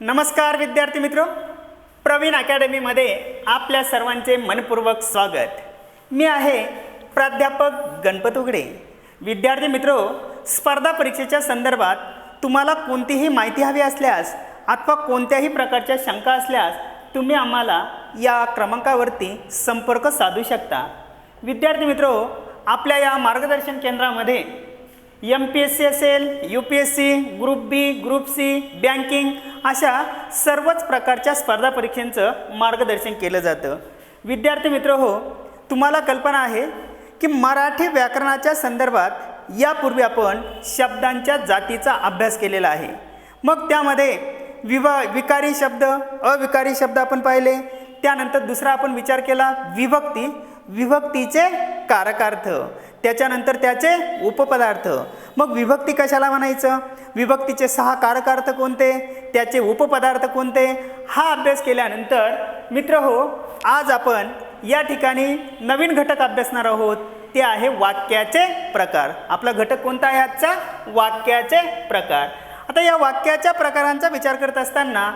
नमस्कार विद्यार्थी मित्रो, प्रवीण अकॅडमीमध्ये आपल्या सर्वांचे मनपूर्वक स्वागत। मी आहे प्राध्यापक गणपत उघडे। विद्यार्थी मित्रो, स्पर्धा परीक्षेच्या संदर्भात तुम्हाला कोणतीही माहिती हवी असल्यास अथवा कोणत्याही प्रकारच्या शंका असल्यास तुम्ही आम्हाला या क्रमांकावरती संपर्क साधू शकता। विद्यार्थी मित्रो, आपल्या या मार्गदर्शन केंद्रामध्ये MPSC असेल, UPSC, ग्रुप बी, ग्रुप सी, बँकिंग अशा सर्वच प्रकारच्या स्पर्धा परीक्षांचं मार्गदर्शन केलं जातं। विद्यार्थी मित्र हो, तुम्हाला कल्पना आहे की मराठी व्याकरणाच्या संदर्भात यापूर्वी आपण शब्दांच्या जातीचा अभ्यास केलेला आहे। मग त्यामध्ये विकारी शब्द, अविकारी शब्द आपण पाहिले। त्यानंतर दुसरा आपण विचार केला विभक्ती, विभक्तीचे कारकार्थ, त्याच्यानंतर त्याचे उपपदार्थ। मग विभक्ती कशाला म्हणायचं, विभक्तीचे 6 कारकार्थ कोणते, त्याचे उपपदार्थ कोणते, हा अभ्यास केल्यानंतर मित्र हो, आज आपण या ठिकाणी नवीन घटक अभ्यासणार आहोत। ते आहे वाक्याचे प्रकार। आपला घटक कोणता आहे आजचा? वाक्याचे प्रकार। आता या वाक्याच्या प्रकारांचा विचार करत असताना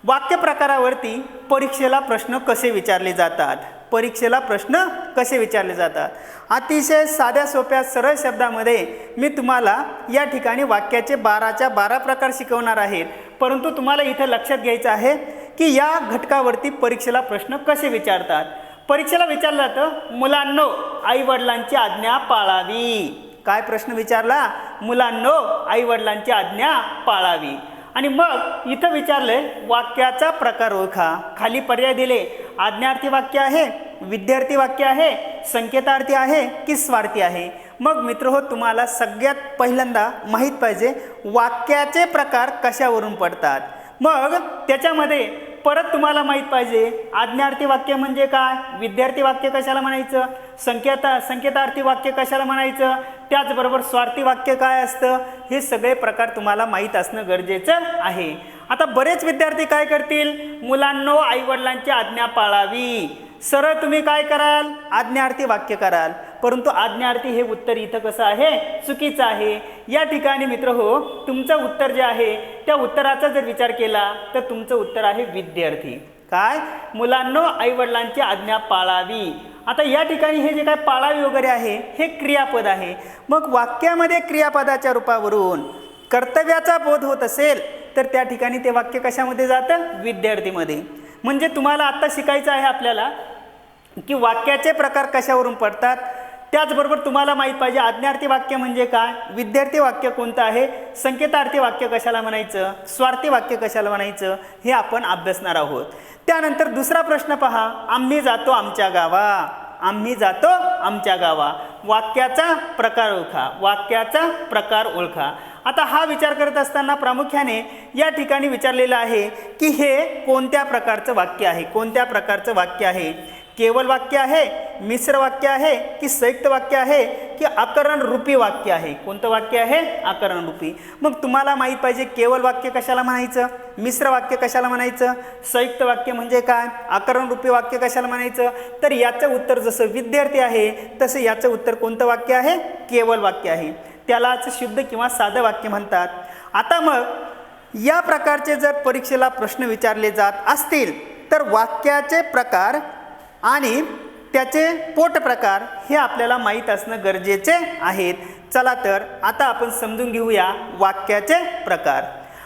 वाक्य प्रकारावरती परीक्षेला प्रश्न कसे विचारले जातात, परीक्षेला प्रश्न कसे विचारले जातात, अतिशय साध्या सोप्या सरळ शब्दामध्ये मी तुम्हाला या ठिकाणी वाक्याचे 12च्या 12 प्रकार शिकवणार आहे। परंतु तुम्हाला इथे लक्षात घ्यायचं आहे की या घटकावरती परीक्षेला प्रश्न कसे विचारतात। परीक्षेला विचारलं जातं, मुलांनो आईवडिलांची आज्ञा पाळावी। काय प्रश्न विचारला? मुलांनो आईवडिलांची आज्ञा पाळावी। आणि मग इथं विचारलंय वाक्याचा प्रकार ओळखा। खाली पर्याय दिले, आज्ञार्थी वाक्य आहे, विद्यार्थी वाक्य आहे, संकेतार्थी आहे की स्वार्थी आहे। मग मित्र हो, तुम्हाला सगळ्यात पहिल्यांदा माहीत पाहिजे वाक्याचे प्रकार कशावरून पडतात। मग त्याच्यामध्ये परत तुम्हाला माहीत पाहिजे आज्ञार्थी वाक्य म्हणजे काय, विद्यार्थी वाक्य कशाला म्हणायचं, संकेतार्थी वाक्य कशाला म्हणायचं, त्याचबरोबर स्वार्थी वाक्य काय असतं, हे सगळे प्रकार तुम्हाला माहीत असणं गरजेचं आहे। आता बरेच विद्यार्थी काय करतील, मुलांनो आईवडिलांची आज्ञा पाळावी, सरळ तुम्ही काय कराल, आज्ञार्थी वाक्य कराल। परंतु आज्ञार्थी हे उत्तर इथं कसं आहे, चुकीचं आहे। या ठिकाणी मित्र हो, तुमचं उत्तर जे आहे त्या उत्तराचा जर विचार केला तर तुमचं उत्तर आहे विद्यार्थी। काय? मुलांनो आईवडिलांची आज्ञा पाळावी। आता या ठिकाणी हे जे काय पाळावी वगैरे आहे हे क्रियापद आहे। मग वाक्यामध्ये क्रियापदाच्या रूपावरून कर्तव्याचा बोध होत असेल तर त्या ठिकाणी ते वाक्य कशामध्ये जातं, विद्यार्थीमध्ये। म्हणजे तुम्हाला आत्ता शिकायचं आहे आपल्याला की वाक्याचे प्रकार कशावरून पडतात। त्याचबरोबर तुम्हाला माहीत पाहिजे आज्ञार्थी वाक्य म्हणजे काय, विद्यार्थी वाक्य कोणतं आहे, संकेतार्थी वाक्य कशाला म्हणायचं, स्वार्थी वाक्य कशाला म्हणायचं, हे आपण अभ्यासणार आहोत। त्यानंतर दुसरा प्रश्न पहा, आम्ही जातो आमच्या गावा, आम्ही जातो आमच्या गावा। वाक्याचा प्रकार ओळखा, वाक्याचा प्रकार ओळखा। आता हा विचार करत असताना प्रामुख्याने या ठिकाणी विचारलेलं आहे की हे कोणत्या प्रकारचं वाक्य आहे, कोणत्या प्रकारचं वाक्य आहे, केवल वाक्य आहे, मिश्र वाक्य आहे की संयुक्त वाक्य आहे की आकरण रूपी वाक्य आहे। कोणतं वाक्य आहे? आकरण रूपी। मग तुम्हाला माहीत पाहिजे केवल वाक्य कशाला म्हणायचं, मिश्र वाक्य कशाला म्हणायचं, संयुक्त वाक्य म्हणजे काय, आकरण रूपी वाक्य कशाला म्हणायचं। तर याचं उत्तर जसं विद्यार्थी आहे तसं याचं उत्तर कोणतं वाक्य आहे, केवल वाक्य आहे। त्यालाच शुद्ध किंवा साधं वाक्य म्हणतात। आता मग या प्रकारचे जर परीक्षेला प्रश्न विचारले जात असतील तर वाक्याचे प्रकार आणि त्याचे पोट प्रकार हे आपल्याला माहीत असणं गरजेचे आहेत। चला तर आता आपण समजून घेऊया वाक्याचे प्रकार।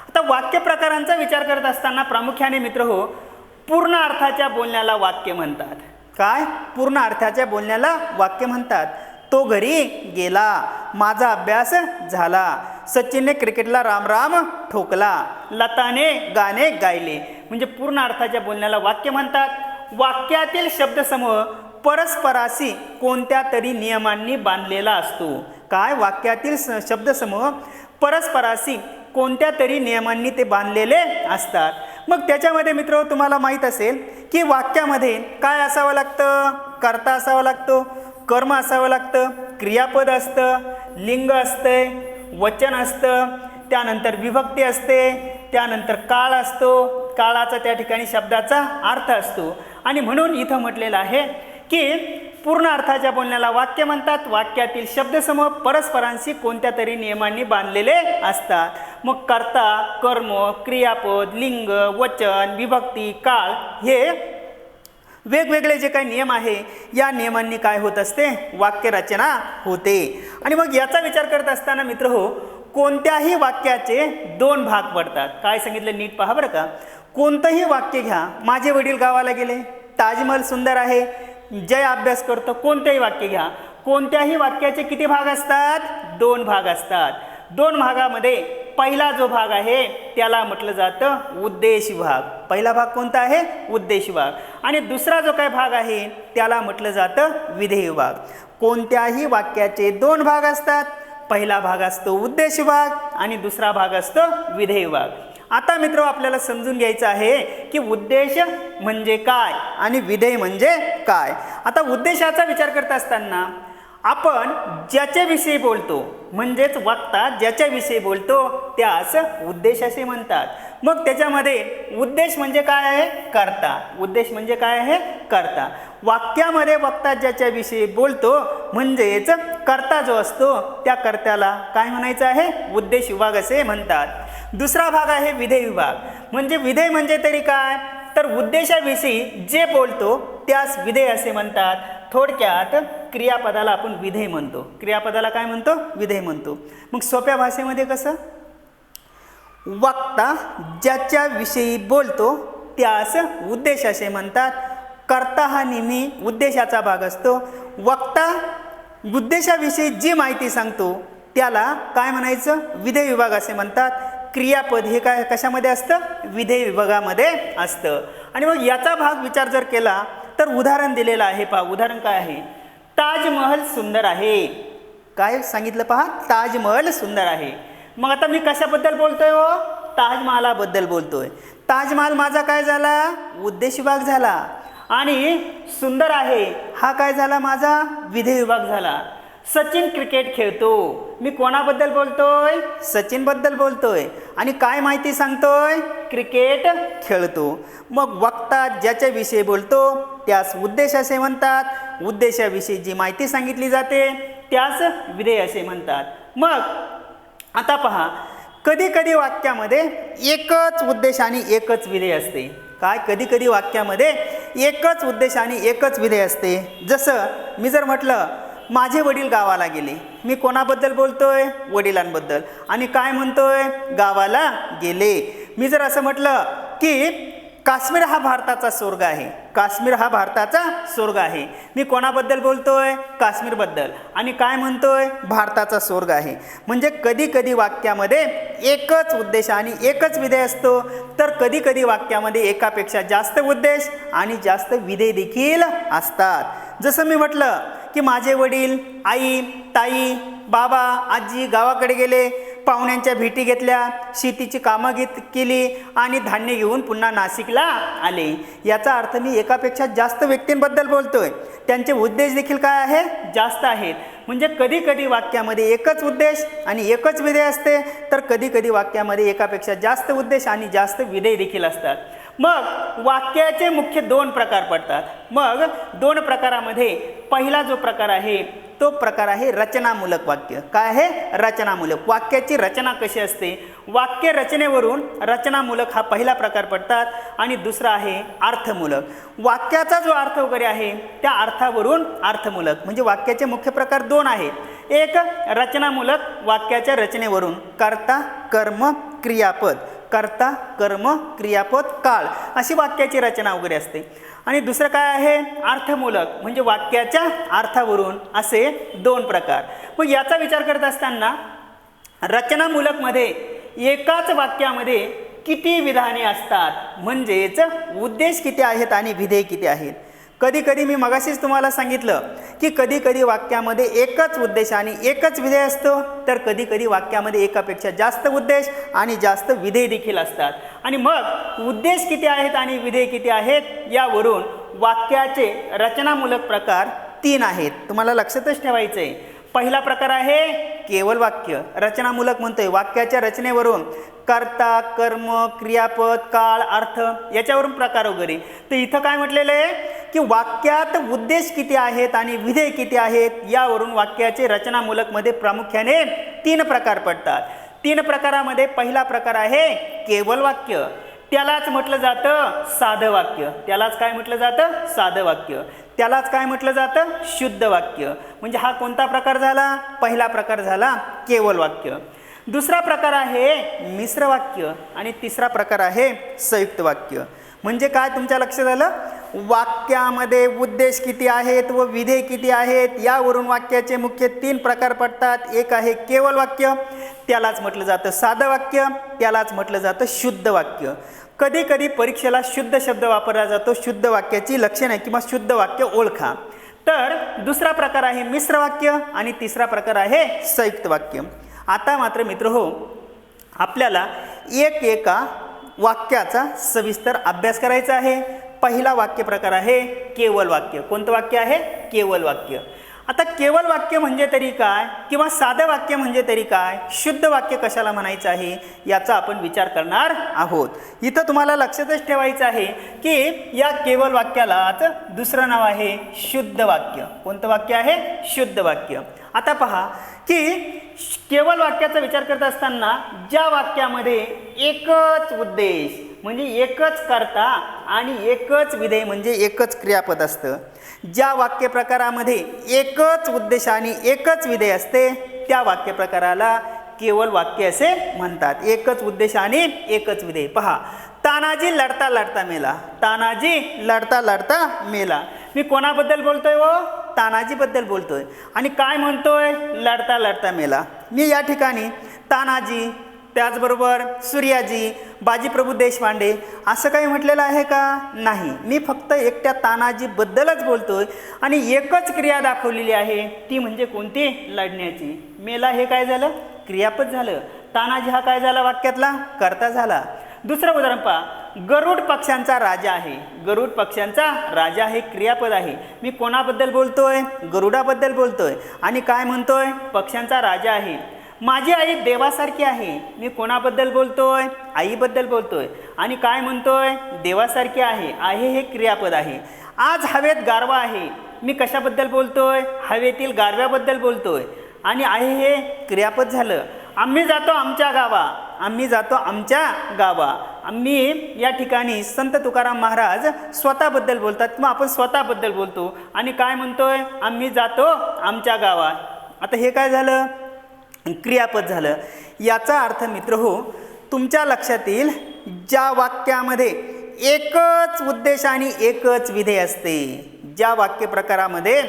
आता वाक्य प्रकारांचा विचार करत असताना प्रामुख्याने मित्र हो, पूर्ण अर्थाच्या बोलण्याला वाक्य म्हणतात। काय? पूर्ण अर्थाच्या बोलण्याला वाक्य म्हणतात। तो घरी गेला, माझा अभ्यास झाला, सचिनने क्रिकेटला राम राम ठोकला, लताने गाणे गायले। म्हणजे पूर्ण अर्थाच्या बोलण्याला वाक्य म्हणतात। वाक्यातील शब्दसमूह परस्पराशी कोणत्या तरी नियमांनी बांधलेला असतो। काय? वाक्यातील शब्दसमूह परस्पराशी कोणत्या तरी नियमांनी ते बांधलेले असतात। मग त्याच्यामध्ये मित्र तुम्हाला माहीत असेल की वाक्यामध्ये काय असावं लागतं, कर्ता असावा लागतो, कर्म असावं लागतं, क्रियापद असतं, लिंग असते, वचन असतं, त्यानंतर विभक्ती असते, त्यानंतर काळ असतो, काळाचा त्या ठिकाणी शब्दाचा अर्थ असतो। आणि म्हणून इथं म्हटलेलं आहे की पूर्ण अर्थाच्या बोलण्याला वाक्य म्हणतात. वाक्यातील शब्दसमूह परस्परांशी कोणत्या तरी नियमांनी बांधलेले असतात. मग कर्ता, कर्म, क्रियापद, लिंग, वचन, विभक्ती, काळ हे वेगवेगळे जे काही नियम आहे या नियमांनी काय होत असते, वाक्यरचना होते. आणि मग याचा विचार करत असताना मित्रहो, कोणत्याही वाक्याचे दोन भाग पडतात. काय सांगितलं नीट पहा बरं का. कोणतंही वाक्य घ्या, माझे वडील गावाला गेले, ताजमहल सुंदर आहे, जय अभ्यास करतो, कोणतेही वाक्य घ्या, कोणत्याही वाक्याचे किती भाग असतात, दोन भाग असतात. दोन भागामध्ये पहिला जो भाग आहे त्याला म्हटलं जातं उद्देश विभाग. पहिला भाग कोणता आहे, उद्देश विभाग. आणि दुसरा जो काय भाग आहे त्याला म्हटलं जातं विधेय विभाग. कोणत्याही वाक्याचे दोन भाग असतात. पहिला भाग असतो उद्देश विभाग आणि दुसरा भाग असतो विधेय विभाग. आता मित्र आपल्याला समजून घ्यायचं आहे की उद्देश म्हणजे काय आणि विधेय म्हणजे काय. आता उद्देशाचा विचार करत असताना आपण ज्याच्याविषयी बोलतो म्हणजेच वक्ता ज्याच्याविषयी बोलतो त्यास उद्देश असे म्हणतात. मग त्याच्यामध्ये उद्देश म्हणजे काय आहे, कर्ता. उद्देश म्हणजे काय आहे, कर्ता. वाक्यामध्ये वक्ता ज्याच्याविषयी बोलतो म्हणजेच कर्ता जो असतो त्या कर्त्याला काय म्हणायचं आहे, उद्देश विभाग असे म्हणतात. दुसरा भाग आहे विधेय विभाग. म्हणजे विधेय म्हणजे तरी काय, तर उद्देशाविषयी जे बोलतो त्यास विधेय असे म्हणतात. थोडक्यात क्रियापदाला आपण विधेय म्हणतो. क्रियापदाला काय म्हणतो, विधेय म्हणतो. मग सोप्या भाषेमध्ये कसं, वक्ता ज्याच्याविषयी बोलतो त्यास उद्देश असे म्हणतात. कर्ता हा नेहमी उद्देशाचा भाग असतो. वक्ता उद्देशाविषयी जी माहिती सांगतो त्याला काय म्हणायचं, विधेय विभाग असे म्हणतात. क्रियापद हे काय कशामध्ये असतं, विधेय विभागामध्ये असतं. आणि मग याचा भाग विचार जर केला तर उदाहरण दिलेलं आहे पहा. उदाहरण काय आहे, ताजमहल सुंदर आहे. काय सांगितलं पहा, ताजमहल सुंदर आहे. मग आता मी कशाबद्दल बोलतोय हो, ताजमहालाबद्दल बोलतोय. ताजमहाल माझा काय झाला, उद्देश विभाग झाला. आणि सुंदर आहे हा काय झाला, माझा विधेय विभाग झाला. सचिन क्रिकेट खेळतो, मी कोणाबद्दल बोलतोय, सचिन बद्दल बोलतोय. आणि काय माहिती सांगतोय, क्रिकेट खेळतो. मग वक्ता ज्याच्याविषयी बोलतो त्यास उद्देश असे म्हणतात. उद्देशाविषयी जी माहिती सांगितली जाते त्यास विधेय असे म्हणतात. मग आता पहा, कधी कधी वाक्यामध्ये एकच उद्देश आणि एकच विधेय असते. काय, कधी कधी वाक्यामध्ये एकच उद्देश आणि एकच विधेय असते. जसं मी जर म्हटलं माझे वडील गावाला गेले, मी कोणाबद्दल बोलतोय, वडिलांबद्दल. आणि काय म्हणतोय, गावाला गेले. मी जर असं म्हटलं की काश्मीर हा भारताचा स्वर्ग आहे, काश्मीर हा भारताचा स्वर्ग आहे, मी कोणाबद्दल बोलतोय, काश्मीरबद्दल. आणि काय म्हणतोय, भारताचा स्वर्ग आहे. म्हणजे कधी कधी वाक्यामध्ये एकच उद्देश आणि एकच विधेय असतो, तर कधी कधी वाक्यामध्ये एकापेक्षा जास्त उद्देश आणि जास्त विधेय देखील असतात. जसं मी म्हटलं की माझे वडील, आई, ताई, बाबा, आजी गावाकडे गेले, पाहुण्यांच्या भेटी घेतल्या, शेतीची कामं केली आणि धान्य घेऊन पुन्हा नाशिकला आले. याचा अर्थ मी एकापेक्षा जास्त व्यक्तींबद्दल बोलतोय, त्यांचे उद्देश देखील काय आहे, जास्त आहेत. म्हणजे कधी कधी वाक्यामध्ये एकच उद्देश आणि एकच विधेय असते, तर कधी कधी वाक्यामध्ये एकापेक्षा जास्त उद्देश आणि जास्त विधेय देखील असतात. मग वाक्याचे मुख्य दोन प्रकार पडतात. मग दोन प्रकारामध्ये पहिला जो प्रकार आहे तो प्रकार आहे रचनामूलक वाक्य. काय आहे, रचनामूलक. वाक्याची रचना कशी असते, वाक्य रचनेवरून रचनामूलक हा पहिला प्रकार पडतात. आणि दुसरा आहे अर्थमूलक. वाक्याचा जो अर्थ वगैरे आहे त्या अर्थावरून अर्थमूलक. म्हणजे वाक्याचे मुख्य प्रकार दोन आहेत. एक रचनामूलक, वाक्याच्या रचनेवरून कर्ता, कर्म, क्रियापद, कर्ता, कर्म, क्रियापद, काळ अशी वाक्याची रचना वगैरे असते. आणि दुसरं काय आहे, अर्थमूलक, म्हणजे वाक्याच्या अर्थावरून असे दोन प्रकार. मग याचा विचार करत असताना रचनामूलकमध्ये एकाच वाक्यामध्ये किती विधाने असतात, म्हणजेच उद्देश किती आहेत आणि विधेय किती आहेत. कधी कधी मी मगाशीच तुम्हाला सांगितलं की कधी कधी वाक्यामध्ये एकच उद्देश आणि एकच विधेय असतो, तर कधी कधी वाक्यामध्ये एकापेक्षा जास्त उद्देश आणि जास्त विधेय देखील असतात. आणि मग उद्देश किती आहेत आणि विधेय किती आहेत यावरून वाक्याचे रचनामूलक प्रकार तीन आहेत. तुम्हाला लक्षातच ठेवायचं आहे. पहिला प्रकार आहे केवळ वाक्य. रचनामूलक म्हणतोय वाक्याच्या रचनेवरून कर्ता, कर्म, क्रियापद, काळ, अर्थ याच्यावरून प्रकार वगैरे. तर इथं काय म्हटलेलं आहे की वाक्यात उद्देश किती आहेत आणि विधेय किती आहेत यावरून वाक्याचे रचनामूलकमध्ये प्रामुख्याने 3 प्रकार पडतात. 3 प्रकारामध्ये पहिला प्रकार आहे केवल वाक्य. त्यालाच म्हटलं जातं साधं वाक्य. त्यालाच काय म्हटलं जातं? साधं वाक्य. त्यालाच काय म्हटलं जातं? शुद्ध वाक्य. म्हणजे हा कोणता प्रकार झाला? पहिला प्रकार झाला केवल वाक्य. दुसरा प्रकार आहे मिश्र वाक्य आणि तिसरा प्रकार आहे संयुक्त वाक्य. म्हणजे काय तुमच्या लक्षात आलं? वाक्यामध्ये उद्देश किती आहेत व विधेय किती आहेत यावरून वाक्याचे मुख्य 3 प्रकार पडतात. एक आहे केवल वाक्य, त्यालाच म्हटलं जातं साधं वाक्य, त्यालाच म्हटलं जातं शुद्ध वाक्य. कधी कधी परीक्षेला शुद्ध शब्द वापरला जातो. शुद्ध वाक्याची लक्षणे किंवा शुद्ध वाक्य ओळखा. तर दुसरा प्रकार आहे मिश्र वाक्य आणि तिसरा प्रकार आहे संयुक्त वाक्य. आता मात्र मित्रहो, आपल्याला एका वाक्याचा सविस्तर अभ्यास करायचा आहे. पहिला वाक्य प्रकार आहे केवल वाक्य. कोणतं वाक्य आहे? केवल वाक्य. आता केवल वाक्य म्हणजे तरी काय किंवा साधं वाक्य म्हणजे तरी काय, शुद्ध वाक्य कशाला म्हणायचं आहे याचा आपण विचार करणार आहोत. इथं तुम्हाला लक्षातच ठेवायचं आहे की या केवल वाक्यालाच दुसरं नाव आहे शुद्ध वाक्य. कोणतं वाक्य आहे? शुद्ध वाक्य. आता पहा की केवल वाक्याचा विचार करत असताना ज्या वाक्यामध्ये एकच उद्देश म्हणजे एकच कर्ता आणि एकच विधेय म्हणजे एकच क्रियापद असतं, ज्या वाक्य प्रकारामध्ये एकच उद्देश आणि एकच विधेय असते त्या वाक्य प्रकाराला केवल वाक्य असे म्हणतात. एकच उद्देश आणि एकच विधेय. पहा, तानाजी लढता लढता मेला. तानाजी लढता लढता मेला. मी कोणाबद्दल बोलतोय? व तानाजीबद्दल बोलतोय. आणि काय म्हणतोय? लढता लढता मेला. मी या ठिकाणी तानाजी, त्याचबरोबर सूर्याजी, बाजीप्रभू देशपांडे असं काही म्हटलेलं आहे का? नाही. मी फक्त एकट्या तानाजीबद्दलच बोलतोय आणि एकच क्रिया दाखवलेली आहे, ती म्हणजे कोणती? लढण्याची. मेला हे काय झालं? क्रियापद झालं. तानाजी हा काय झाला? वाक्यातला कर्ता झाला. दुसरं उदाहरण पहा, गरुड पक्ष्यांचा राजा आहे. गरुड पक्ष्यांचा राजा हे क्रियापद आहे. मी कोणाबद्दल बोलतोय? गरुडाबद्दल बोलतोय. आणि काय म्हणतोय? पक्ष्यांचा राजा आहे. माझी आई देवासारखी आहे. मी कोणाबद्दल बोलतोय? आईबद्दल बोलतोय. आणि काय म्हणतोय? देवासारखी आहे. आहे हे क्रियापद आहे. आज हवेत गारवा आहे. मी कशाबद्दल बोलतोय? हवेतील गारव्याबद्दल बोलतोय. आणि आहे हे क्रियापद झालं. आम्ही जातो आमच्या गावा. आम्ही जातो आमच्या गावा. आम्ही या ठिकाणी संत तुकाराम महाराज स्वतःबद्दल बोलतात किंवा आपण स्वतःबद्दल बोलतो. आणि काय म्हणतोय? आम्ही जातो आमच्या गावा. आता हे काय झालं? क्रियापद झालं. याचा अर्थ मित्र हो, तुमच्या लक्षात येईल ज्या वाक्यामध्ये एकच उद्देश आणि एकच विधेय असते, ज्या वाक्य प्रकारामध्ये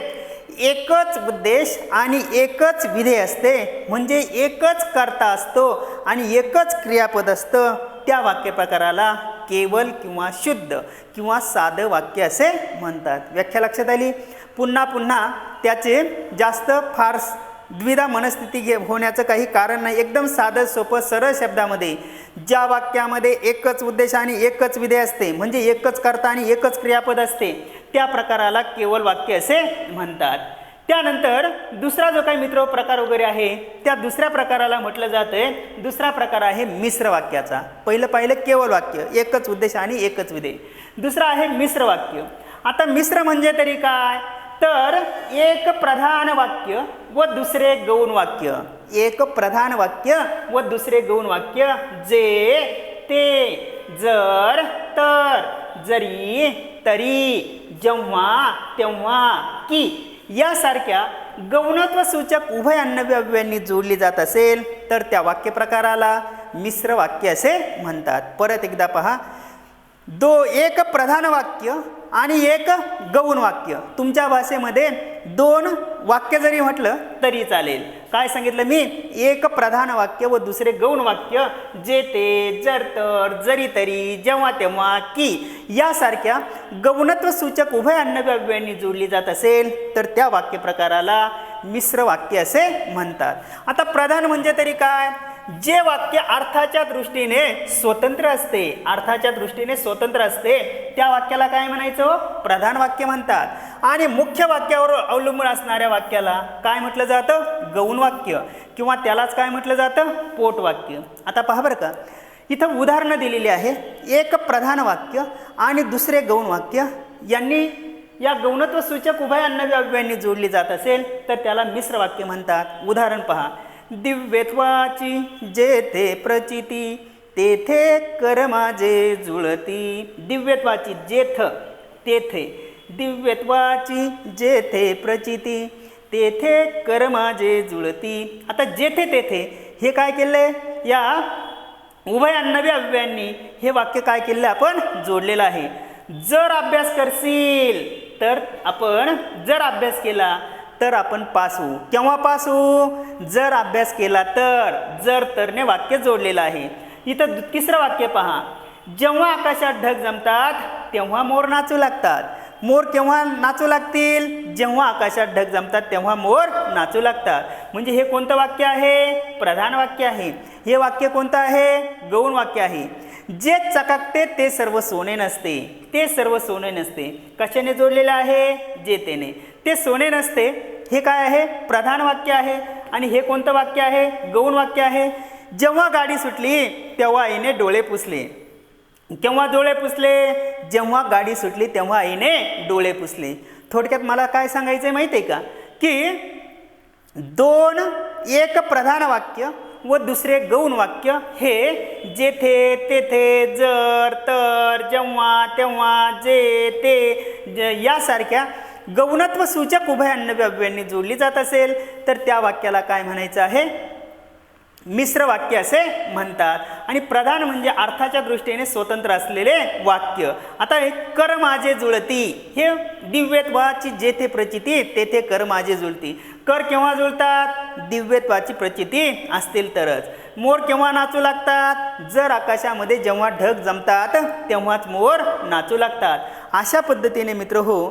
एकच उद्देश आणि एकच विधेय असते म्हणजे एकच कर्ता असतो आणि एकच क्रियापद असतं, त्या वाक्य प्रकाराला केवल किंवा शुद्ध किंवा साधं वाक्य असे म्हणतात. व्याख्या लक्षात आली? पुन्हा पुन्हा त्याचे जास्त फार द्विधा मनस्थिती होण्याचं काही कारण नाही. एकदम साधं सोपं सरळ शब्दामध्ये ज्या वाक्यामध्ये एकच उद्देश आणि एकच विधेय असते म्हणजे एकच कर्ता आणि एकच क्रियापद असते त्या प्रकाराला केवल वाक्य असे म्हणतात. त्यानंतर दुसरा जो काही मित्र प्रकार वगैरे आहे त्या दुसऱ्या प्रकाराला म्हटलं जातंय, दुसरा प्रकार आहे मिश्र वाक्याचा. पाहिलं केवल वाक्य, एकच उद्देश आणि एकच विधेय. दुसरा आहे मिश्र वाक्य. आता मिश्र म्हणजे तरी काय? तर एक प्रधान वाक्य व दुसरे गौण वाक्य. एक प्रधान वाक्य व दुसरे गौण वाक्य. जे, ते, जर, तर, जरी, तरी, जेव्हा, तेव्हा, की यासारख्या गौणत्व सूचक उभय अन्वयी अव्ययांनी जोडली जात असेल तर त्या वाक्य प्रकाराला मिश्र वाक्य असे म्हणतात. परत एकदा पहा, एक प्रधान वाक्य आणि एक गौण वाक्य. तुमच्या भाषेमध्ये 2 वाक्य जरी म्हटलं तरी चालेल. काय सांगितलं मी? एक प्रधान वाक्य व दुसरे गौण वाक्य. जे, ते, जर, तर, जरी, तरी, जेव्हा, तेव्हा, की यासारख्या गौणत्व सूचक उभय अन्वयी अव्ययांनी जोडली जात असेल तर त्या वाक्य प्रकाराला मिश्र वाक्य असे म्हणतात. आता प्रधान म्हणजे तरी काय? जे वाक्य अर्थाच्या दृष्टीने स्वतंत्र असते, अर्थाच्या दृष्टीने स्वतंत्र असते त्या वाक्याला काय म्हणायचं? प्रधान वाक्य म्हणतात. आणि मुख्य वाक्यावर अवलंबून असणाऱ्या वाक्याला काय म्हटलं जातं? गौण वाक्य किंवा त्यालाच काय म्हटलं जातं? पोट वाक्य. आता पहा बरं का, इथं उदाहरणं दिलेली आहे. एक प्रधान वाक्य आणि दुसरे गौण वाक्य यांनी या गौणत्व सूचक उभय अन्नव्य अव्ययांनी जोडली जात असेल तर त्याला मिश्र वाक्य म्हणतात. उदाहरण पहा. दिव्यत्वाची जेथे प्रचिती तेथे कर माझे जुळती. दिव्यत्वाची जेथ तेथे, दिव्यत्वाची जेथे प्रचिती तेथे कर माझे जुळती. आता जेथे तेथे हे काय केलंय, या उभय अन्नव्य अव्ययांनी हे वाक्य काय केलं आपण जोडलेलं आहे. जर अभ्यास करशील तर आपण, जर अभ्यास केला तर आपण पास होऊ. केव्हा पास होऊ, जर अभ्यास केला तर. जर तरने वाक्य जोडलेलं आहे. इथं तिसरं वाक्य पहा. जेव्हा आकाशात ढग जमतात तेव्हा मोर नाचू लागतात. मोर केव्हा नाचू लागतील, जेव्हा आकाशात ढग जमतात तेव्हा मोर नाचू लागतात. म्हणजे हे कोणतं वाक्य आहे, प्रधान वाक्य आहे. हे वाक्य कोणतं आहे, गौण वाक्य आहे. जे चकाकते ते सर्व सोने नसते. ते सर्व सोने नसते कशाने जोडलेलं आहे, जेतेने. ते सोने नसते हे काय आहे, प्रधान वाक्य आहे. आणि हे कोणतं वाक्य आहे, गौण वाक्य आहे. जेव्हा गाडी सुटली तेव्हा आईने डोळे पुसले. केव्हा डोळे पुसले, जेव्हा गाडी सुटली तेव्हा आईने डोळे पुसले. थोडक्यात मला काय सांगायचं आहे माहिती आहे का, की दोन, एक प्रधान वाक्य व दुसरे गौण वाक्य हे जेथे तेथे, जर तर, जेव्हा तेव्हा, जे ते यासारख्या गौणत्व सूचक उभय अन्नव्य अव्ययांनी जोडली जात असेल तर त्या वाक्याला काय म्हणायचं आहे, मिश्र वाक्य असे म्हणतात. आणि प्रधान म्हणजे अर्थाच्या दृष्टीने स्वतंत्र असलेले वाक्य. आता हे कर माझे जुळती, हे दिव्यत्वाची जेथे प्रचिती तेथे कर माझे जुळती. कर केव्हा जुळतात, दिव्यत्वाची प्रचिती असतील तरच. मोर केव्हा नाचू लागतात, जर आकाशामध्ये जेव्हा ढग जमतात तेव्हाच मोर नाचू लागतात. अशा पद्धतीने मित्र हो,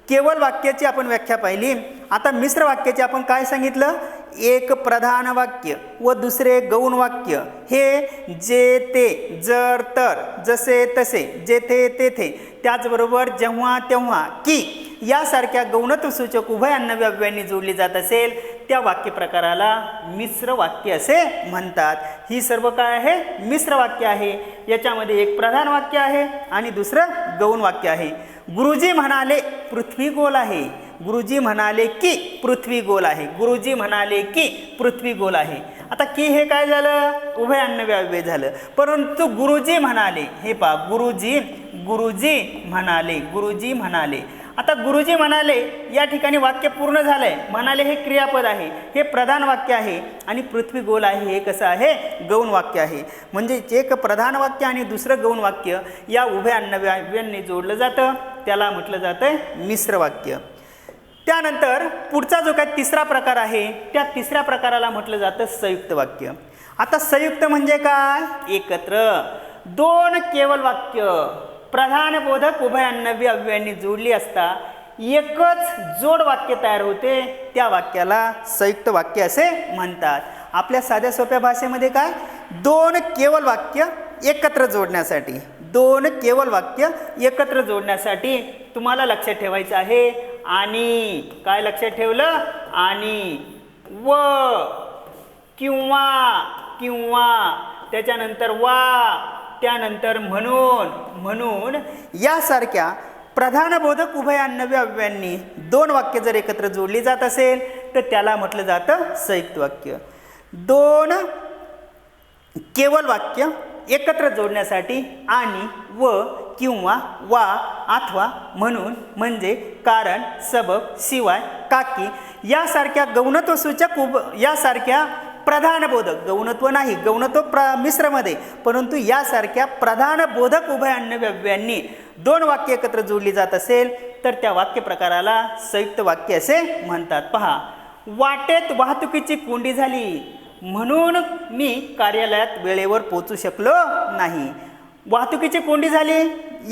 केवळ वाक्याची आपण व्याख्या पाहिली. आता मिश्र वाक्याची आपण काय सांगितलं, एक प्रधान वाक्य व दुसरे गौण वाक्य हे जे ते, जर तर, जसे तसे, जेथे तेथे, त्याचबरोबर जेव्हा तेव्हा, की यासारख्या गौणत्व सूचक उभय अन्नव्य अव्ययांनी जोडली जात असेल त्या वाक्य प्रकाराला मिश्र वाक्य असे म्हणतात. ही सर्व काय आहे, मिश्र वाक्य आहे. याच्यामध्ये एक प्रधान वाक्य आहे आणि दुसरं गौण वाक्य आहे. गुरुजी म्हणाले पृथ्वी गोल आहे. गुरुजी म्हणाले की पृथ्वी गोल आहे. गुरुजी म्हणाले की पृथ्वी गोल आहे. आता की हे काय झालं, उभय अन्नव्य अव्यय झालं. परंतु गुरुजी म्हणाले, हे पहा, गुरुजी, गुरुजी म्हणाले, गुरुजी म्हणाले. आता गुरुजी म्हणाले या ठिकाणी वाक्य पूर्ण झालंय. म्हणाले हे क्रियापद आहे, हे प्रधान वाक्य आहे. आणि पृथ्वी गोल आहे हे कसं आहे, गौण वाक्य आहे. म्हणजे एक प्रधान वाक्य आणि दुसरं गौण वाक्य या उभय अन्नव्य अव्ययांनी जोडलं जातं, त्याला म्हटलं जातं मिश्र वाक्य. त्यानंतर पुढचा जो काही तिसरा प्रकार आहे त्या तिसऱ्या प्रकाराला म्हटलं जातं संयुक्त वाक्य. आता संयुक्त म्हणजे काय, एकत्र. दोन केवळ वाक्य प्रधान बोधक उभय अन्नव्य अव्ययांनी जोडली असता एकच जोड वाक्य तयार होते, त्या वाक्याला संयुक्त वाक्य असे म्हणतात. आपल्या साध्या सोप्या भाषेमध्ये काय, दोन केवळ वाक्य एकत्र जोडण्यासाठी, दोन केवळ वाक्य एकत्र जोडण्यासाठी तुम्हाला लक्षात ठेवायचं आहे. आणि काय लक्षात ठेवलं, आणि व, किंवा, किंवा त्याच्यानंतर वा, त्यानंतर म्हणून, म्हणून यासारख्या प्रधान बोधक उभय अन्नव्य अव्ययांनी दोन वाक्य जर एकत्र जोडली जात असेल तर त्याला म्हटलं जातं संयुक्त वाक्य. दोन केवळ वाक्य एकत्र जोडण्यासाठी आणि, व, किंवा, वा, अथवा, म्हणून, म्हणजे, कारण, सबब, शिवाय, काकी यासारख्या गौणत्व सूचक यासारख्या प्रधान बोधक, गौणत्व नाही, गौणत्व मिश्रमध्ये, परंतु यासारख्या प्रधान बोधक उभय अन्नव्य अव्ययांनी दोन वाक्य एकत्र जोडली जात असेल तर त्या वाक्य प्रकाराला संयुक्त वाक्य असे म्हणतात. पहा, वाटेत वाहतुकीची कोंडी झाली म्हणून मी कार्यालयात वेळेवर पोहोचू शकलो नाही. वाहतुकीची कोंडी झाली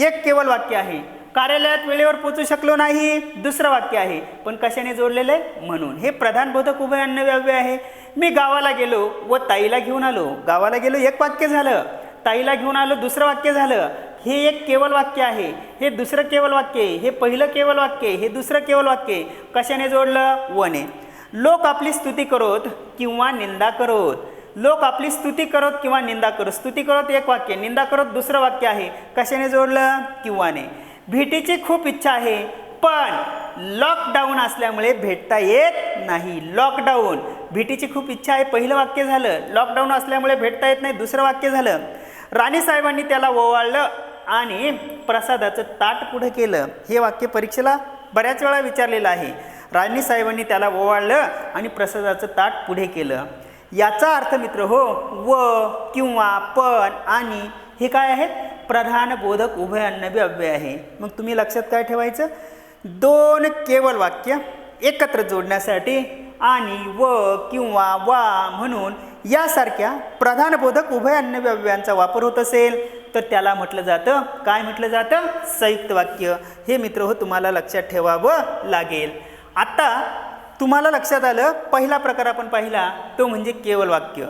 एक केवळ वाक्य आहे. कार्यालयात वेळेवर पोहोचू शकलो नाही दुसरं वाक्य आहे. पण कशाने जोडलेलं आहे, म्हणून. हे प्रधान बोधक उभय अन्नव्य अव्यय आहे. मी गावाला गेलो व ताईला घेऊन आलो. गावाला गेलो एक वाक्य झालं, ताईला घेऊन आलो दुसरं वाक्य झालं. हे एक केवळ वाक्य आहे, हे दुसरं केवळ वाक्य, हे पहिलं केवळ वाक्य, हे दुसरं केवळ वाक्य. कशाने जोडलं, वने. लोक आपली स्तुती करोत किंवा निंदा करोत. लोक आपली स्तुती करोत किंवा निंदा करोत. स्तुती करोत एक वाक्य, निंदा करोत दुसरं वाक्य आहे. कशाने जोडलं, किंवाने. भेटीची खूप इच्छा आहे पण लॉकडाऊन असल्यामुळे भेटता येत नाही. लॉकडाऊन, भेटीची खूप इच्छा आहे, पहिलं वाक्य झालं. लॉकडाऊन असल्यामुळे भेटता येत नाही, दुसरं वाक्य झालं. राणीसाहेबांनी त्याला ओवाळलं आणि प्रसादाचं ताट पुढे केलं. हे वाक्य परीक्षेला बऱ्याच वेळा विचारलेलं आहे. राणीसाहेबांनी त्याला ओवाळलं आणि प्रसादाचं ताट पुढे केलं. याचा अर्थ मित्र हो, व किंवा पण आणि हे काय आहेत? प्रधान बोधक उभयान्वयी अव्यय आहे. मग तुम्ही लक्षात काय ठेवायचं? दोन केवळ वाक्य एकत्र जोडण्यासाठी आणि व किंवा वा म्हणून यासारख्या प्रधानबोधक उभयान्वयी अव्ययांचा वापर होत असेल तर त्याला म्हटलं जातं, काय म्हटलं जातं? संयुक्त वाक्य. हे मित्र हो तुम्हाला लक्षात ठेवावं लागेल. आता तुम्हाला लक्षात आलं, पहिला प्रकार आपण पाहिला तो म्हणजे केवळ वाक्य.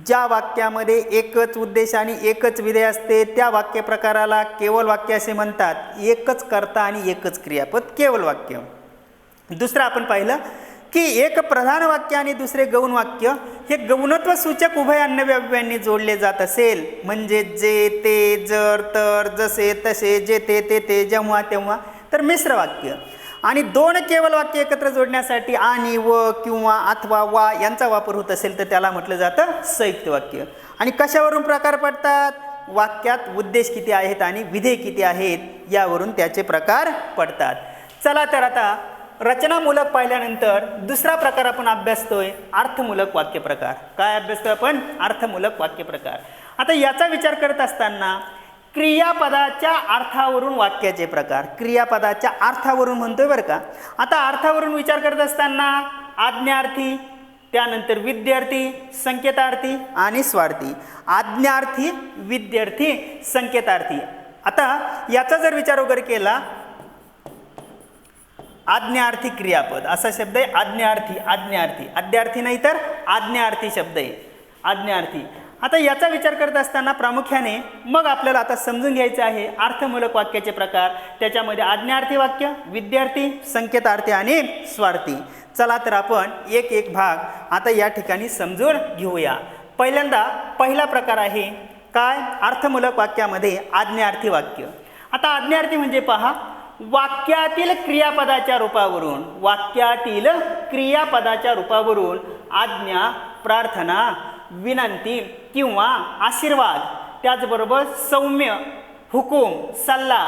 ज्या वाक्यामध्ये एकच उद्देश आणि एकच विधेय असते त्या वाक्य प्रकाराला केवळ वाक्य असे म्हणतात. एकच कर्ता आणि एकच क्रियापद केवळ वाक्य. दुसरं आपण पाहिलं की एक प्रधान वाक्य आणि दुसरे गौण वाक्य हे गौणत्व सूचक उभयान्वयी अव्ययांनी जोडले जात असेल, म्हणजे जे ते जर तर जसे तसे जेथे ते जेव्हा तेव्हा, तर मिश्र वाक्य. आणि दोन केवळ वाक्य एकत्र जोडण्यासाठी आणि व किंवा अथवा वा यांचा वापर होत असेल तर त्याला म्हटलं जातं संयुक्त वाक्य. आणि कशावरून प्रकार पडतात? वाक्यात उद्देश किती आहेत आणि विधेय किती आहेत यावरून त्याचे प्रकार पडतात. चला तर आता रचनामूलक पाहिल्यानंतर दुसरा प्रकार आपण अभ्यासतोय, अर्थमूलक वाक्य प्रकार. काय अभ्यासतोय आपण? अर्थमूलक वाक्य प्रकार. आता याचा विचार करत असताना क्रियापदाच्या अर्थावरून वाक्याचे प्रकार, क्रियापदाच्या अर्थावरून म्हणतोय बरं का. आता अर्थावरून विचार करत असताना आज्ञार्थी, त्यानंतर विद्यार्थी, संकेतार्थी आणि स्वार्थी. आज्ञार्थी, विद्यार्थी, संकेतार्थी. आता याचा जर विचार वगैरे केला, आज्ञार्थी क्रियापद असा शब्द आहे. आज्ञार्थी, आज्ञार्थी, अद्यार्थी नाही तर आज्ञार्थी शब्द आहे, आज्ञार्थी. आता याचा विचार करत असताना प्रामुख्याने मग आपल्याला आता समजून घ्यायचं आहे अर्थमूलक वाक्याचे प्रकार. त्याच्यामध्ये आज्ञार्थी वाक्य, विद्यार्थी, संकेतार्थी आणि स्वार्थी. चला तर आपण एक एक भाग आता या ठिकाणी समजून घेऊया. पहिल्यांदा पहिला प्रकार आहे काय? अर्थमूलक वाक्यामध्ये आज्ञार्थी वाक्य. आता आज्ञार्थी म्हणजे पहा, वाक्यातील क्रियापदाच्या रूपावरून, वाक्यातील क्रियापदाच्या रूपावरून आज्ञा, प्रार्थना, विनंती किंवा आशीर्वाद, त्याचबरोबर सौम्य, हुकूम, सल्ला,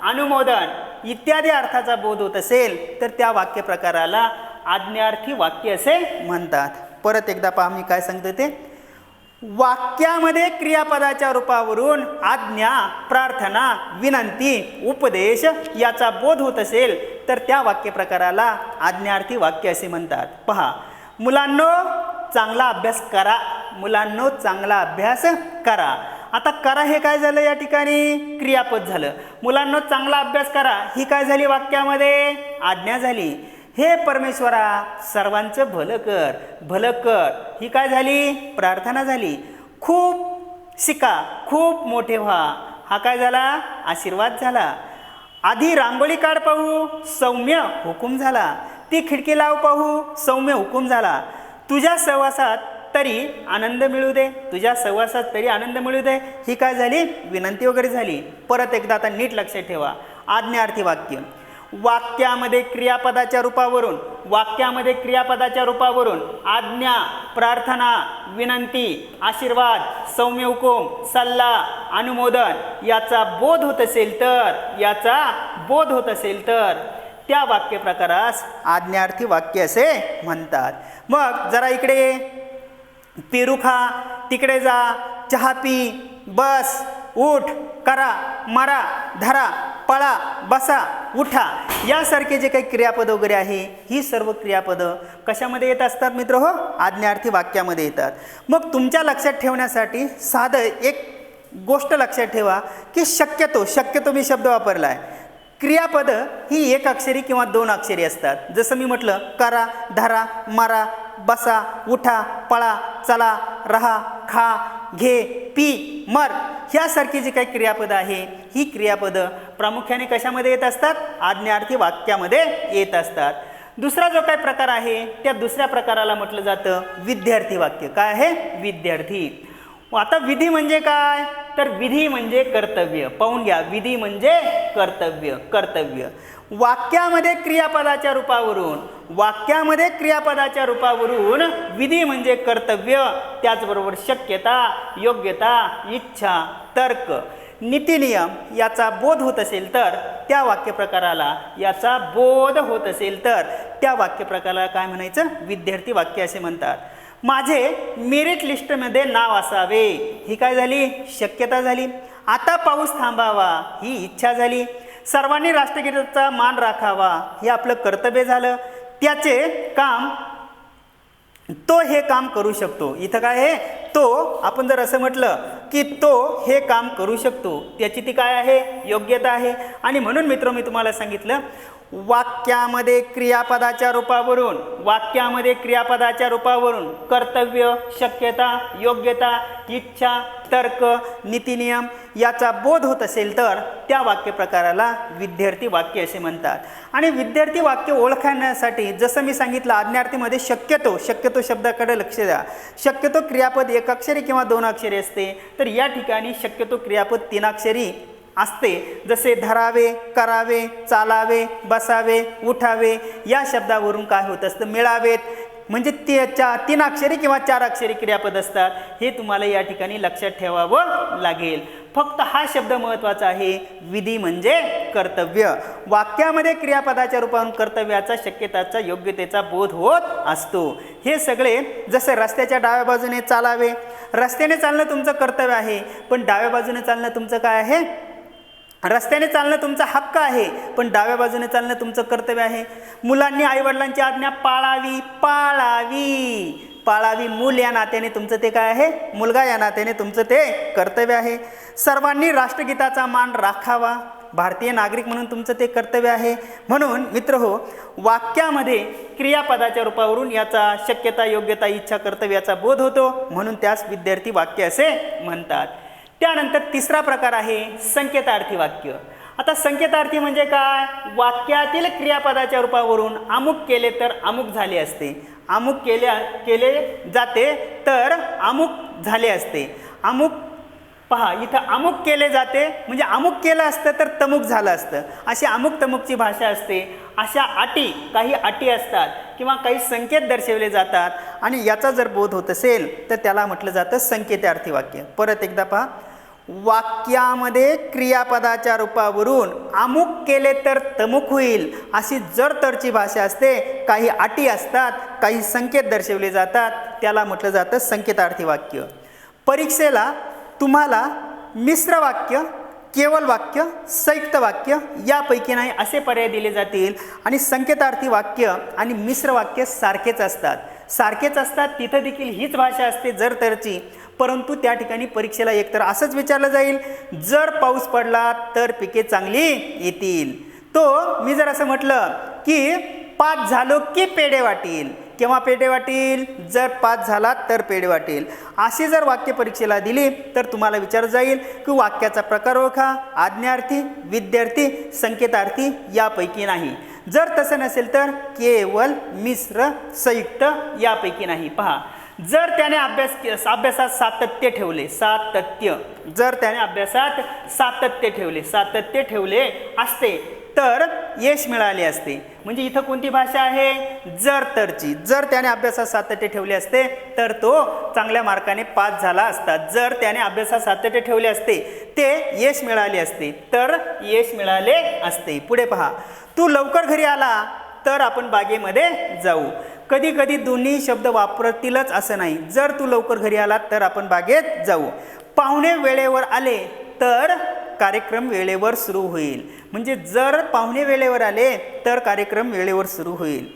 अनुमोदन इत्यादी अर्थाचा बोध होत असेल तर त्या वाक्य प्रकाराला आज्ञार्थी वाक्य असे म्हणतात. परत एकदा पहा मी काय सांगतो ते. वाक्यामध्ये क्रियापदाच्या रूपावरून आज्ञा, प्रार्थना, विनंती, उपदेश याचा बोध होत असेल तर त्या वाक्य प्रकाराला आज्ञार्थी वाक्य असे म्हणतात. पहा, मुलांनो चांगला अभ्यास करा, मुलांनो चांगला अभ्यास करा. आता करा हे काय झालं या ठिकाणी? क्रियापद झालं. मुलांनो चांगला अभ्यास करा ही काय झाली वाक्यामध्ये? आज्ञा झाली. हे परमेश्वरा सर्वांचं भलं कर, भलं कर ही काय झाली? प्रार्थना झाली. खूप शिका, खूप मोठे व्हा हा काय झाला? आशीर्वाद झाला. आधी रांगोळी काढ पाहू, सौम्य हुकूम झाला. ती खिडकी लाव पाहू, सौम्य हुकूम झाला. तुझ्या सहवासात तरी आनंद मिळू दे, तुझ्या सहवासात तरी आनंद मिळू दे ही काय झाली? विनंती वगैरे झाली. परत एकदा आता नीट लक्षात ठेवा, आज्ञार्थी वाक्य वाक्यामध्ये क्रियापदाच्या रूपावरून, वाक्यामध्ये क्रियापदाच्या रूपावरून आज्ञा, प्रार्थना, विनंती, आशीर्वाद, सौम्य हुकूम, सल्ला, अनुमोदन याचा बोध होत असेल तर, याचा बोध होत असेल तर त्या वाक्य प्रकारास आज्ञार्थी वाक्य असे म्हणतात. मग जरा इकडे पेरू खा, तिकडे जा, चहा पी, बस, उठ, करा, मारा, धरा, पळा, बसा, उठा यासारखे जे काही क्रियापद वगैरे आहे ही सर्व क्रियापदं कशामध्ये येत असतात मित्र? हो, आज्ञार्थी वाक्यामध्ये येतात. मग तुमच्या लक्षात ठेवण्यासाठी साधं एक गोष्ट लक्षात ठेवा की शक्यतो मी शब्द वापरला आहे, क्रियापद ही एक अक्षरी किंवा दोन अक्षरी असतात. जसं मी म्हटलं करा, धरा, मारा, बसा, उठा, पळा, चला, रहा, खा, घे, पी, मर ह्यासारखी जी काही क्रियापदं आहे ही क्रियापदं प्रामुख्याने कशामध्ये येत असतात? आज्ञार्थी वाक्यामध्ये येत असतात. दुसरा जो काही प्रकार आहे त्या दुसऱ्या प्रकाराला म्हटलं जातं विद्यार्थी वाक्य. काय आहे? विद्यार्थी. आता विधी म्हणजे काय? तर विधी म्हणजे कर्तव्य. पाहून घ्या, विधी म्हणजे कर्तव्य. कर्तव्य वाक्यामध्ये क्रियापदाच्या रूपावरून, वाक्यामध्ये क्रियापदाच्या रूपावरून विधी म्हणजे कर्तव्य, त्याचबरोबर शक्यता, योग्यता, इच्छा, तर्क, नीतिनियम याचा बोध होत असेल तर त्या वाक्यप्रकाराला, याचा बोध होत असेल तर त्या वाक्यप्रकाराला काय म्हणायचं? विद्यार्थी वाक्य असे म्हणतात. माझे मेरिट लिस्टमध्ये नाव असावे, ही काय झाली? शक्यता झाली. आता पाऊस थांबावा, ही इच्छा झाली. सर्वांनी राष्ट्रगीताचा मान राखावा, हे आपलं कर्तव्य झालं. त्याचे काम, तो हे काम करू शकतो. इथं काय आहे? तो. आपण जर असं म्हटलं की तो हे काम करू शकतो, त्याची ती काय आहे? योग्यता आहे. आणि म्हणून मित्र, मी तुम्हाला सांगितलं वाक्यामध्ये क्रियापदाच्या रूपावरून, वाक्यामध्ये क्रियापदाच्या रूपावरून कर्तव्य, शक्यता, योग्यता, इच्छा, तर्क, नीतिनियम याचा बोध होत असेल तर त्या वाक्यप्रकाराला विद्यार्थी वाक्य असे म्हणतात. आणि विद्यार्थी वाक्य ओळखण्यासाठी जसं मी सांगितलं, आज्ञार्थीमध्ये शक्यतो, शक्यतो शब्दाकडे लक्ष द्या. शक्यतो क्रियापद एकाक्षरी किंवा दोन अक्षरी असते, तर या ठिकाणी शक्यतो क्रियापद तीनाक्षरी असते. जसे धरावे, करावे, चालावे, बसावे, उठावे या शब्दावरून काय होत असतं? मिळावेत, म्हणजे तीन अक्षरी किंवा चार अक्षरी क्रियापद असतात. हे तुम्हाला या ठिकाणी लक्षात ठेवावं लागेल. फक्त हा शब्द महत्त्वाचा आहे, विधी म्हणजे कर्तव्य. वाक्यामध्ये क्रियापदाच्या रूपावरून कर्तव्याचा, शक्यताचा, योग्यतेचा बोध होत असतो. हे सगळे जसे रस्त्याच्या डाव्या बाजूने चालावे, रस्त्याने चालणं तुमचं कर्तव्य आहे, पण डाव्या बाजूने चालणं तुमचं काय आहे? रस्त्याने चालणं तुमचा हक्क आहे, पण डाव्या बाजूने चालणं तुमचं कर्तव्य आहे. मुलांनी आईवडिलांची आज्ञा पाळावी, पाळावी, पाळावी. मूल या नात्याने तुमचं ते काय आहे? मुलगा या नात्याने तुमचं ते कर्तव्य आहे. सर्वांनी राष्ट्रगीताचा मान राखावा, भारतीय नागरिक म्हणून तुमचं ते कर्तव्य आहे. म्हणून मित्रहो, वाक्यामध्ये क्रियापदाच्या रूपावरून याचा शक्यता, योग्यता, इच्छा, कर्तव्याचा बोध होतो, म्हणून त्यास विद्यार्थी वाक्य असे म्हणतात. त्यानंतर तिसरा प्रकार आहे संकेतार्थी वाक्य. आता संकेतार्थी म्हणजे काय? वाक्यातील क्रियापदाच्या रूपावरून अमुक केले तर अमुक झाले असते, अमुक केले जाते तर अमुक झाले असते. अमुक पहा, इथं अमुक केले जाते म्हणजे अमुक केलं असतं तर तमुक झालं असतं, अशी अमुक तमुकची भाषा असते. अशा अटी, काही अटी असतात किंवा काही संकेत दर्शवले जातात, आणि याचा जर बोध होत असेल तर त्याला म्हटलं जातं संकेतार्थी वाक्य. परत एकदा पहा, वाक्यामध्ये क्रियापदाच्या रूपावरून अमुक केले तर तमुक होईल अशी जर तरची भाषा असते, काही अटी असतात, काही संकेत दर्शवले जातात, त्याला म्हटलं जातं संकेतार्थी वाक्य. परीक्षेला तुम्हाला मिश्र वाक्य, केवल वाक्य, संयुक्त वाक्य यापैकी नाही असे पर्याय दिले जातील. आणि संकेतार्थी वाक्य आणि मिश्र वाक्य सारखेच असतात, सारखेच असतात. तिथं देखील हीच भाषा असते जर तरची, परंतु त्या ठिकाणी परीक्षेला एकतर असंच विचारलं जाईल, जर पाऊस पडला तर पिके चांगली येतील. तो मी जर असं म्हटलं की पाच झालो की पेढे वाटील, केव्हा पेढे वाटील? जर पाच झाला तर पेढे वाटील. अशी जर वाक्य परीक्षेला दिली तर तुम्हाला विचार जाईल की वाक्याचा प्रकार ओळखा, आज्ञार्थी, विद्यार्थी, संकेतार्थी यापैकी नाही. जर तसं नसेल तर केवल, मिश्र, संयुक्त यापैकी नाही. पहा, जर त्याने अभ्यासात सातत्य ठेवले, सातत्य, जर त्याने अभ्यासात सातत्य ठेवले असते तर यश मिळाले असते. म्हणजे इथं कोणती भाषा आहे? जर तरची. जर त्याने अभ्यासात सातत्य ठेवले असते तर तो चांगल्या मार्काने पास झाला असता. जर त्याने अभ्यासात सातत्य ठेवले असते, ते यश मिळाले असते, तर यश मिळाले असते. पुढे पहा, तू लवकर घरी आला तर आपण बागेमध्ये जाऊ. कधी कधी दोन्ही शब्द वापरतीलच असं नाही. जर तू लवकर घरी आलात तर आपण बागेत जाऊ. पाहुणे वेळेवर आले तर कार्यक्रम वेळेवर सुरू होईल. म्हणजे जर पाहुणे वेळेवर आले तर कार्यक्रम वेळेवर सुरू होईल.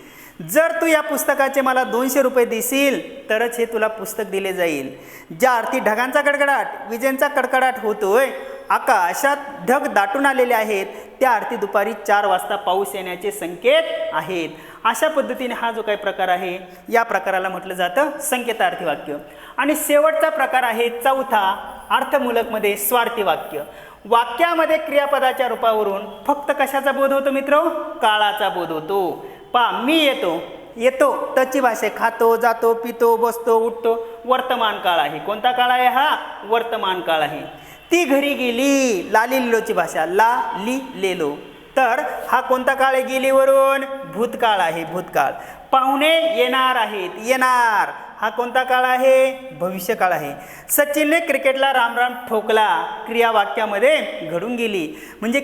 जर तू या पुस्तकाचे मला 200 रुपये देशील तरच हे तुला पुस्तक दिले जाईल. ज्या अर्थी ढगांचा कडकडाट, विजेंचा कडकडाट होतोय, आकाशात ढग दाटून आलेले आहेत, त्या अर्थी दुपारी 4 वाजता पाऊस येण्याचे संकेत आहेत. अशा पद्धतीने हा जो काही प्रकार आहे या प्रकाराला म्हटलं जातं संकेतार्थी वाक्य. आणि शेवटचा प्रकार आहे चौथा, अर्थमूलकमध्ये स्वार्थी वाक्य. वाक्यामध्ये क्रियापदाच्या रूपावरून फक्त कशाचा बोध होतो मित्र? काळाचा बोध होतो. पहा, मी येतो त्याची भाषा, खातो, जातो, पितो, बसतो, उठतो, वर्तमान काळ आहे. कोणता काळ आहे हा? वर्तमान काळ आहे. ती घरी गेली, लाली लिलोची भाषा, ला ली लेलो. तर हा कोणता काळ आहे गेलीवरून? भूतकाळ आहे, भूतकाळ. पाहुणे येणार आहेत, येणार हा कोणता काळ आहे? भविष्यकाळ आहे. सचिनने क्रिकेटला राम राम ठोकला, क्रिया वाक्यामध्ये घडून गेली. म्हणजे